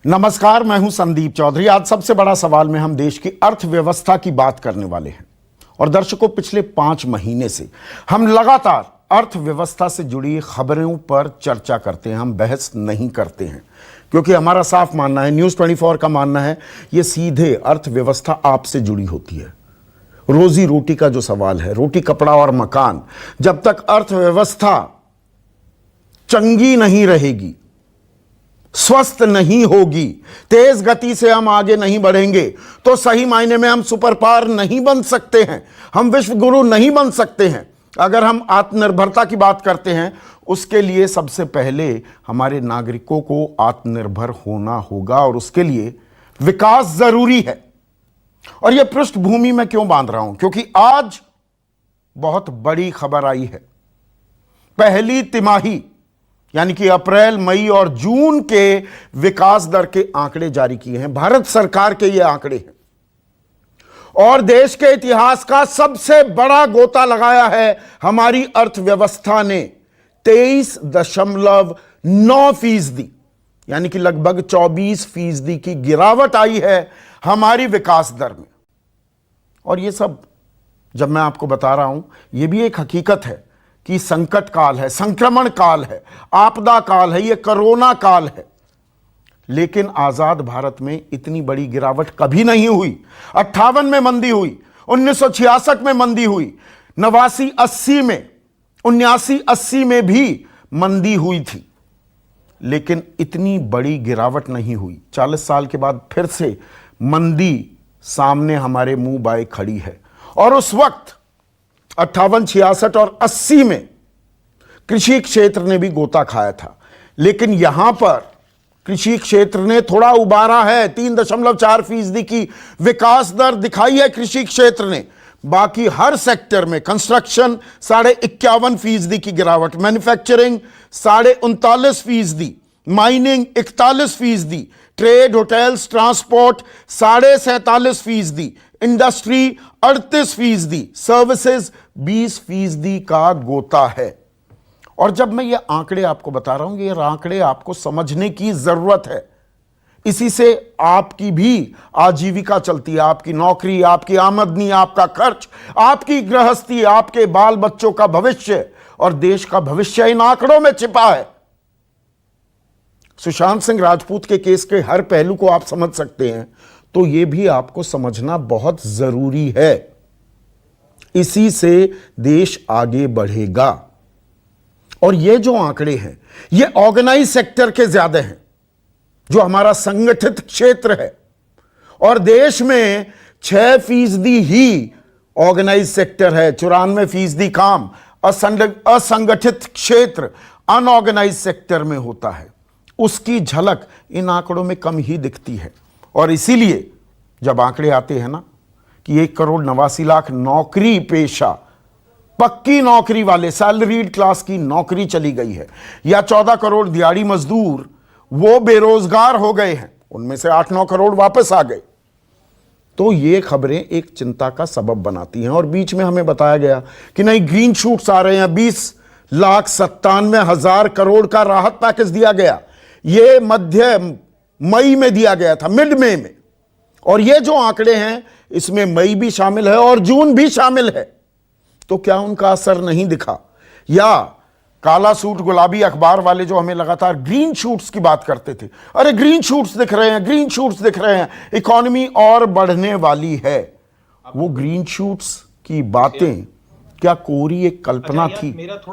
नमस्कार, मैं हूं संदीप चौधरी। आज सबसे बड़ा सवाल में हम देश की अर्थव्यवस्था की बात करने वाले हैं। और दर्शकों, पिछले 5 महीने से हम लगातार अर्थव्यवस्था से जुड़ी खबरों पर चर्चा करते हैं, हम बहस नहीं करते हैं, क्योंकि हमारा साफ मानना है, न्यूज़ 24 का मानना है, ये सीधे अर्थव्यवस्था आपसे जुड़ी होती है। रोजी रोटी का जो सवाल है, रोटी कपड़ा और मकान, जब तक अर्थव्यवस्था चंगी नहीं रहेगी, स्वस्थ नहीं होगी, तेज गति से हम आगे नहीं बढ़ेंगे, तो सही मायने में हम सुपर पावर नहीं बन सकते हैं, हम विश्व गुरु नहीं बन सकते हैं। अगर हम आत्मनिर्भरता की बात करते हैं, उसके लिए सबसे पहले हमारे नागरिकों को आत्मनिर्भर होना होगा और उसके लिए विकास जरूरी है। और यह पृष्ठभूमि मैं क्यों बांध रहा हूं? क्योंकि आज बहुत बड़ी खबर आई है। पहली तिमाही यानी कि अप्रैल, मई और जून के विकास दर के आंकड़े जारी किए हैं। भारत सरकार के ये आंकड़े हैं और देश के इतिहास का सबसे बड़ा गोता लगाया है हमारी अर्थव्यवस्था ने। 23.9% यानी कि लगभग 24% की गिरावट आई है हमारी विकास दर में। और ये सब जब मैं आपको बता रहा हूं, ये भी एक हकीकत है कि संकट काल है, संक्रमण काल है, आपदा काल है, ये कोरोना काल है। लेकिन आजाद भारत में इतनी बड़ी गिरावट कभी नहीं हुई। 58 में मंदी हुई, 1966 में मंदी हुई, 89-80 में, 79-80 में भी मंदी हुई थी, लेकिन इतनी बड़ी गिरावट नहीं हुई। 40 साल के बाद फिर से मंदी सामने हमारे मुंह बाए खड़ी है। और उस वक्त 58, 66 और 80 में कृषि क्षेत्र ने भी गोता खाया था, लेकिन यहां पर कृषि क्षेत्र ने थोड़ा उबारा है। 3.4% की विकास दर दिखाई है कृषि क्षेत्र ने। बाकी हर सेक्टर में कंस्ट्रक्शन 51.5% की गिरावट, manufacturing 39.5%, mining 41%, trade, hotels, transport 47.5%, industry 38%, services 20% का गोता है। और जब मैं ये आंकड़े आपको बता रहा हूं, ये आंकड़े आपको समझने की जरूरत है। इसी से आपकी भी आजीविका चलती है, आपकी नौकरी, आपकी आमदनी, आपका खर्च, आपकी गृहस्थी, आपके बाल बच्चों का भविष्य और देश का भविष्य इन आंकड़ों में छिपा है। सुशांत सिंह राजपूत के केस के हर पहलू को आप समझ सकते हैं, तो यह भी आपको समझना बहुत जरूरी है। इसी से देश आगे बढ़ेगा। और ये जो आंकड़े हैं, ये ऑर्गेनाइज सेक्टर के ज्यादा हैं, जो हमारा संगठित क्षेत्र है। और देश में 6% ही ऑर्गेनाइज सेक्टर है, 94% काम असंगठित क्षेत्र, अनऑर्गेनाइज सेक्टर में होता है। उसकी झलक इन आंकड़ों में कम ही दिखती है। और इसीलिए जब आंकड़े आते हैं ना कि 1,89,00,000 नौकरी पेशा, पक्की नौकरी वाले, सैलरीड क्लास की नौकरी चली गई है, या 14 करोड़ दिहाड़ी मजदूर वो बेरोजगार हो गए हैं, उनमें से 8-9 करोड़ वापस आ गए, तो ये खबरें एक चिंता का सबब बनाती हैं। और बीच में हमें बताया गया कि नहीं, ग्रीन शूट्स आ रहे हैं, 20,97,000 करोड़ का राहत पैकेज दिया गया। ये मध्य मई में दिया गया था, मिड मई में। और ये जो आंकड़े हैं, इसमें मई भी शामिल है और जून भी शामिल है। तो क्या उनका असर नहीं दिखा? या काला सूट गुलाबी अखबार वाले जो हमें लगातार ग्रीन शूट्स की बात करते थे, अरे ग्रीन शूट्स दिख रहे हैं, ग्रीन शूट्स दिख रहे हैं, इकोनॉमी और बढ़ने वाली है, वो ग्रीन शूट्स की बातें क्या कोरी एक कल्पना थी?